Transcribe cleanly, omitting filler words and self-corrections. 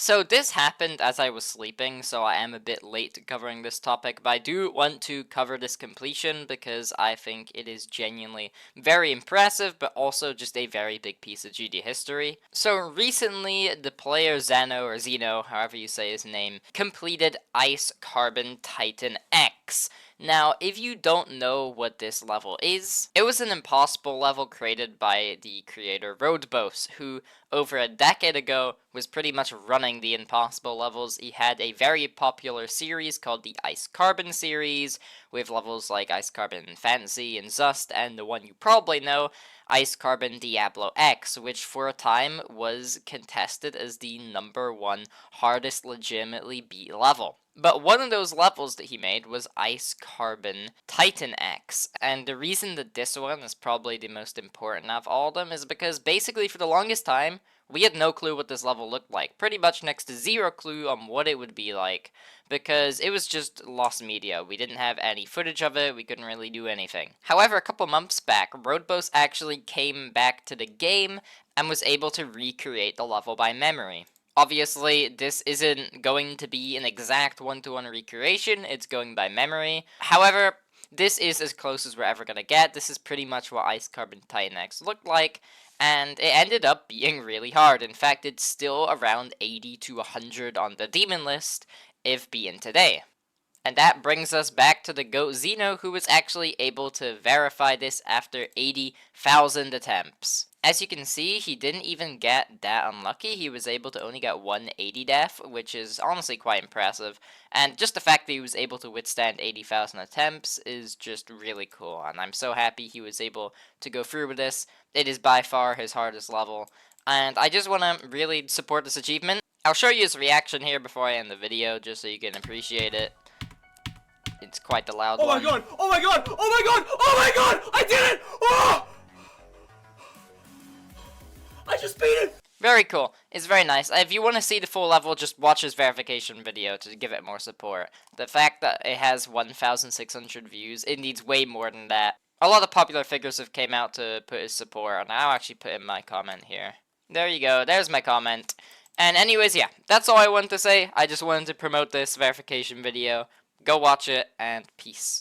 So this happened as I was sleeping, so I am a bit late to covering this topic, but I do want to cover this completion because I think it is genuinely very impressive, but also just a very big piece of GD history. So recently, the player Zeno, or Zeno, however you say his name, completed Ice Carbon Titan X. Now, if you don't know what this level is, it was an impossible level created by the creator Roadbos, who over a decade ago was pretty much running the impossible levels. He had a very popular series called the Ice Carbon series, with levels like Ice Carbon Fantasy and Zust, and the one you probably know, Ice Carbon Diablo X, which for a time was contested as the #1 hardest legitimately beat level. But one of those levels that he made was Ice Carbon Titan X, and the reason that this one is probably the most important of all of them is because basically for the longest time, we had no clue what this level looked like. Pretty much next to zero clue on what it would be like, because it was just lost media. We didn't have any footage of it, we couldn't really do anything. However, a couple months back, Roadbos actually came back to the game and was able to recreate the level by memory. Obviously, this isn't going to be an exact one-to-one recreation, it's going by memory. However, this is as close as we're ever going to get. This is pretty much what Ice Carbon Titan X looked like, and it ended up being really hard. In fact, it's still around 80 to 100 on the demon list, if being today. And that brings us back to the GOAT Zeno, who was actually able to verify this after 80,000 attempts. As you can see, he didn't even get that unlucky. He was able to only get 180 death, which is honestly quite impressive. And just the fact that he was able to withstand 80,000 attempts is just really cool. And I'm so happy he was able to go through with this. It is by far his hardest level. And I just want to really support this achievement. I'll show you his reaction here before I end the video, just so you can appreciate it. It's quite the loud one. Oh my god! Oh my god! Oh my god! Oh my god! I did it! Oh! I just beat it! Very cool. It's very nice. If you want to see the full level, just watch his verification video to give it more support. The fact that it has 1,600 views, it needs way more than that. A lot of popular figures have came out to put his support, and I'll actually put in my comment here. There you go. There's my comment. And anyways, yeah, that's all I wanted to say. I just wanted to promote this verification video. Go watch it, and peace.